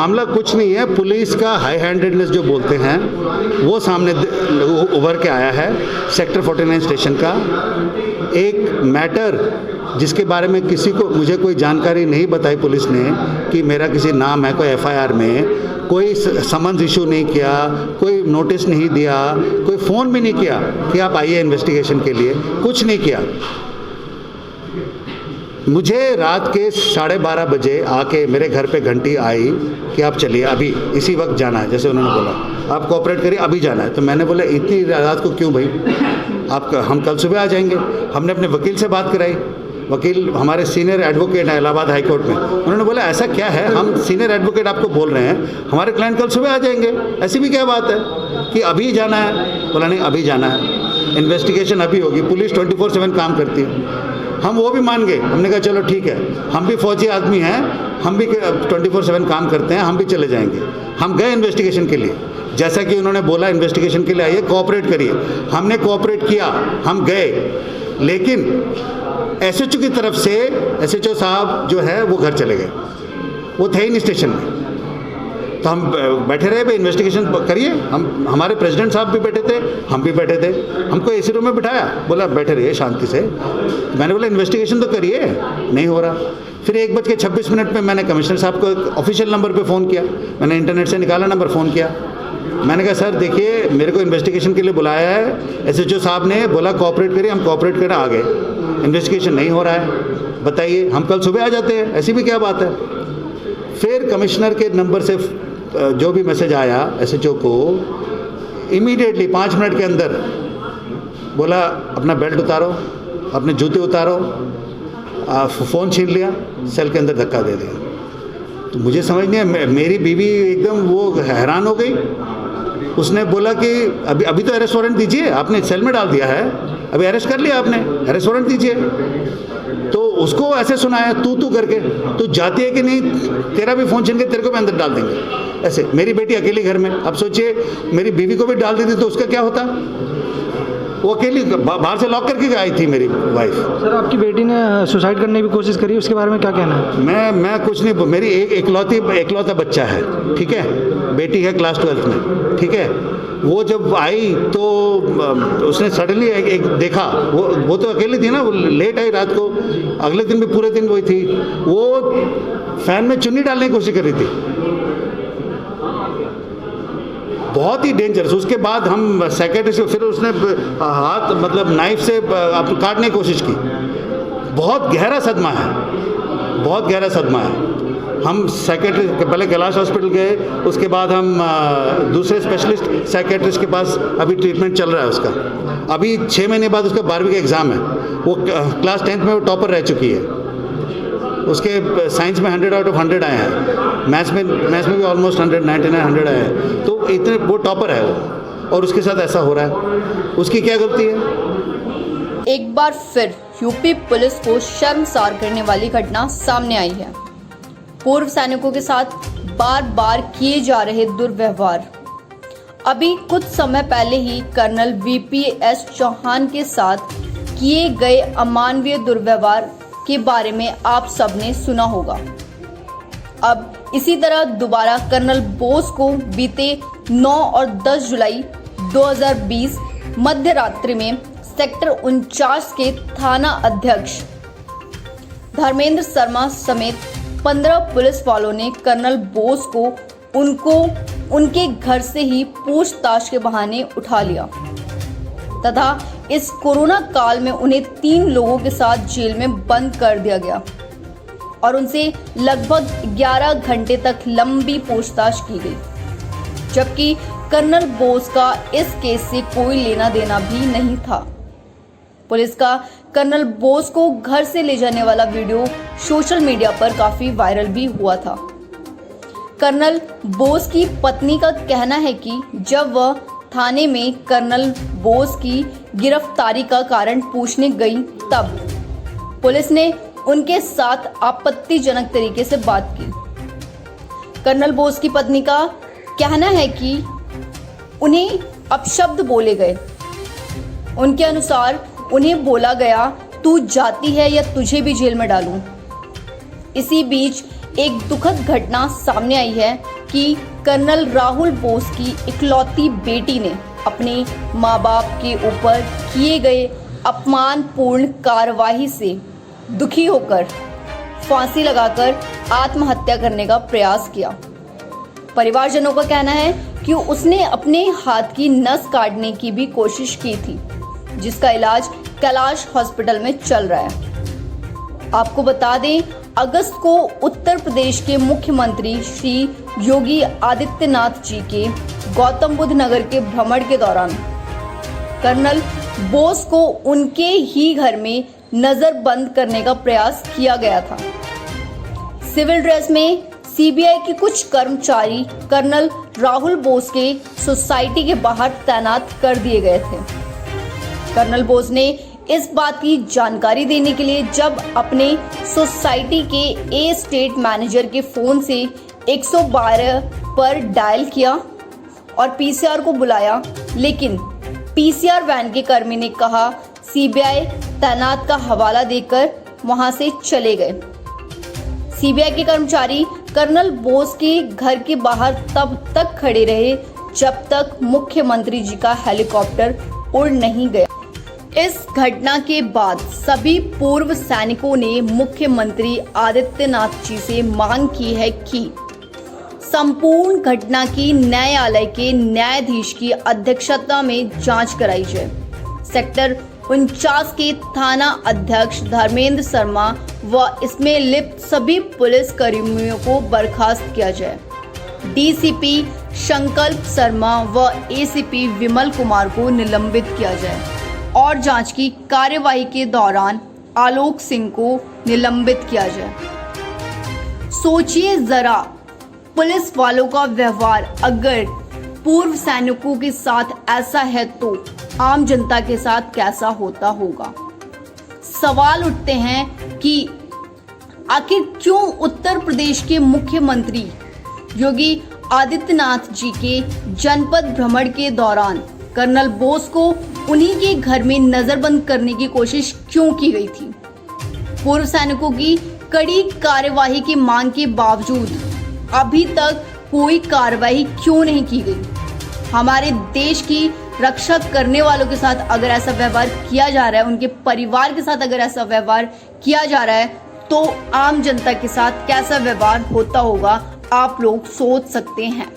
मामला कुछ नहीं है, पुलिस का हाई हैंडेडनेस जो बोलते हैं वो सामने उभर के आया है। सेक्टर 49 स्टेशन का एक मैटर जिसके बारे में किसी को मुझे कोई जानकारी नहीं बताई पुलिस ने कि मेरा किसी नाम है, कोई एफआईआर में कोई समन्स इशू नहीं किया, कोई नोटिस नहीं दिया, कोई फ़ोन भी नहीं किया कि आप आइए इन्वेस्टिगेशन के लिए, कुछ नहीं किया। मुझे रात के 12:30 बजे आके मेरे घर पे घंटी आई कि आप चलिए, अभी इसी वक्त जाना है, जैसे उन्होंने बोला आप कोऑपरेट करिए, अभी जाना है। तो मैंने बोला इतनी रात को क्यों भाई, हम कल सुबह आ जाएंगे। हमने अपने वकील से बात कराई, वकील हमारे सीनियर एडवोकेट हैं इलाहाबाद हाई कोर्ट में, उन्होंने बोला ऐसा क्या है, हम सीनियर एडवोकेट आपको बोल रहे हैं हमारे क्लाइंट कल सुबह आ जाएंगे, ऐसी भी क्या बात है कि अभी जाना है। बोला नहीं अभी जाना है, इन्वेस्टिगेशन अभी होगी, पुलिस 24/7 काम करती है। हम वो भी मान गए, हमने कहा चलो ठीक है, हम भी फौजी आदमी हैं, हम भी 24/7 काम करते हैं, हम भी चले जाएंगे। हम गए इन्वेस्टिगेशन के लिए, जैसा कि उन्होंने बोला इन्वेस्टिगेशन के लिए आइए, कोऑपरेट करिए। हमने कोऑपरेट किया, हम गए, लेकिन एसएचओ की तरफ से एसएचओ साहब जो है वो घर चले गए, वो थे ही नहीं स्टेशन में। तो हम बैठे रहे, भाई इन्वेस्टिगेशन करिए। हमारे प्रेसिडेंट साहब भी बैठे थे, हम भी बैठे थे, हमको एसी रूम में बिठाया, बोला बैठे रहिए शांति से। मैंने बोला इन्वेस्टिगेशन तो करिए, नहीं हो रहा। फिर 1:26 पे मैंने कमिश्नर साहब को ऑफिशियल नंबर पे फ़ोन किया, मैंने इंटरनेट से निकाला नंबर, फ़ोन किया। मैंने कहा सर देखिए मेरे को इन्वेस्टिगेशन के लिए बुलाया है, एसएचओ साहब ने बोला कोऑपरेट करिए, हम कोऑपरेट करने आ गए, इन्वेस्टिगेशन नहीं हो रहा है, बताइए हम कल सुबह आ जाते हैं, ऐसी भी क्या बात है। फिर कमिश्नर के नंबर से जो भी मैसेज आया एसएचओ को, इमीडिएटली 5 मिनट के अंदर बोला अपना बेल्ट उतारो, अपने जूते उतारो, फ़ोन छीन लिया, सेल के अंदर धक्का दे दिया। तो मुझे समझ नहीं है, मेरी बीवी एकदम वो हैरान हो गई। उसने बोला कि अभी तो अरेस्ट वारंट दीजिए, आपने सेल में डाल दिया है, अभी अरेस्ट कर लिया आपने, अरेस्ट वारंट दीजिए। तो उसको ऐसे सुनाया तू करके, तू जाती है कि नहीं, तेरा भी फ़ोन छीन के तेरे को भी अंदर डाल देंगे, ऐसे। मेरी बेटी अकेली घर में, अब सोचिए मेरी बीवी को भी डाल देती तो उसका क्या होता। वो अकेली बाहर से लॉक करके आई थी मेरी वाइफ। सर आपकी बेटी ने सुसाइड करने की कोशिश करी, उसके बारे में क्या कहना है? मैं कुछ नहीं, मेरी इकलौता बच्चा है, ठीक है, बेटी है क्लास 12th में, ठीक है। वो जब आई तो उसने सडनली एक देखा, वो तो अकेली थी ना, वो लेट आई रात को, अगले दिन भी पूरे दिन वही थी, वो फैन में चुन्नी डालने की कोशिश कर रही थी, बहुत ही डेंजरस। उसके बाद हम सेक्रेटरी से, फिर उसने हाथ मतलब नाइफ से काटने की कोशिश की। बहुत गहरा सदमा है, बहुत गहरा सदमा है। हम सेक्रेटरी पहले कैलाश हॉस्पिटल गए, उसके बाद हम दूसरे स्पेशलिस्ट सेक्रेटरिस्ट के पास, अभी ट्रीटमेंट चल रहा है उसका। अभी 6 महीने बाद उसका 12वीं का एग्ज़ाम है, वो क्लास 10th में वो टॉपर रह चुकी है। उसके साइंस में 100 आउट ऑफ 100 आए हैं, मैथ्स में भी ऑलमोस्ट 199 आए हैं। तो इतने वो टॉपर है वो, और उसके साथ ऐसा हो रहा है, उसकी क्या गलती है। एक बार फिर यूपी पुलिस को शर्मसार करने वाली घटना सामने आई है। पूर्व सैनिकों के साथ बार बार किए जा रहे दुर्व्यवहार। अभी कुछ समय पहले ही कर्नल VPS चौहान के साथ किए गए अमानवीय दुर्व्यवहार के बारे में आप सबने सुना होगा। अब इसी तरह दोबारा कर्नल बोस को बीते 9 और 10 जुलाई 2020 मध्य रात्रि में सेक्टर 49 के थाना अध्यक्ष धर्मेंद्र शर्मा समेत 15 पुलिस वालों ने कर्नल बोस को उनके घर से ही पूछताछ के बहाने उठा लिया तथा इस कोरोना काल में उन्हें 3 लोगों के साथ जेल में बंद कर दिया गया और उनसे लगभग 11 घंटे तक लंबी पूछताछ की गई, जबकि कर्नल बोस का इस केस से कोई लेना देना भी नहीं था। पुलिस का कर्नल बोस को घर से ले जाने वाला वीडियो सोशल मीडिया पर काफी वायरल भी हुआ था। कर्नल बोस की पत्नी का कहना है कि जब वह थाने में कर्नल बोस की गिरफ्तारी का कारण पूछने गई, तब पुलिस ने उनके साथ आपत्तिजनक तरीके से बात की। कर्नल बोस की पत्नी का कहना है कि उन्हें अपशब्द बोले गए। उनके अनुसार उन्हें बोला गया, तू जाती है या तुझे भी जेल में डालूं। इसी बीच एक दुखद घटना सामने आई है कि कर्नल राहुल बोस की इकलौती बेटी ने अपने मां बाप के ऊपर किए गए अपमानपूर्ण कार्रवाई से दुखी होकर फांसी लगाकर आत्महत्या करने का प्रयास किया। परिवारजनों का कहना है कि उसने अपने हाथ की नस काटने की भी कोशिश की थी, जिसका इलाज कैलाश हॉस्पिटल में चल रहा है। आपको बता दें, अगस्त को उत्तर प्रदेश के मुख्यमंत्री श्री योगी आदित्यनाथ जी के गौतम बुद्ध नगर के भ्रमण के दौरान कर्नल बोस को उनके ही घर में नजरबंद करने का प्रयास किया गया था। सिविल ड्रेस में सीबीआई के कुछ कर्मचारी कर्नल राहुल बोस के सोसाइटी के बाहर तैनात कर दिए गए थे। कर्नल बोस ने इस बात की जानकारी देने के लिए जब अपने सोसाइटी के ए स्टेट मैनेजर के फोन से 112 पर डायल किया और पीसीआर को बुलाया, लेकिन पीसीआर वैन के कर्मी ने कहा सीबीआई तैनात का हवाला देकर वहां से चले गए। सीबीआई के कर्मचारी कर्नल बोस के घर के बाहर तब तक खड़े रहे जब तक मुख्यमंत्री जी का हेलीकॉप्टर उड़ नहीं गया। इस घटना के बाद सभी पूर्व सैनिकों ने मुख्यमंत्री आदित्यनाथ जी से मांग की है कि संपूर्ण घटना की न्यायालय के न्यायाधीश की अध्यक्षता में जांच कराई जाए। सेक्टर 49 के थाना अध्यक्ष धर्मेंद्र शर्मा व इसमें लिप्त सभी पुलिस कर्मियों को बर्खास्त किया जाए। डीसीपी संकल्प शर्मा व एसीपी विमल कुमार को निलंबित किया जाए और जांच की कार्यवाही के दौरान आलोक सिंह को निलंबित किया जाए। सोचिए जरा, पुलिस वालों का व्यवहार अगर पूर्व सैनिकों के साथ ऐसा है तो आम जनता के साथ कैसा होता होगा। सवाल उठते हैं कि आखिर क्यों उत्तर प्रदेश के मुख्यमंत्री योगी आदित्यनाथ जी के जनपद भ्रमण के दौरान कर्नल बोस को उन्हीं के घर में नजरबंद करने की कोशिश क्यों की गई थी। पूर्व सैनिकों की कड़ी कार्यवाही की मांग के बावजूद अभी तक कोई कार्रवाई क्यों नहीं की गई। हमारे देश की रक्षा करने वालों के साथ अगर ऐसा व्यवहार किया जा रहा है, उनके परिवार के साथ अगर ऐसा व्यवहार किया जा रहा है, तो आम जनता के साथ कैसा व्यवहार होता होगा आप लोग सोच सकते हैं।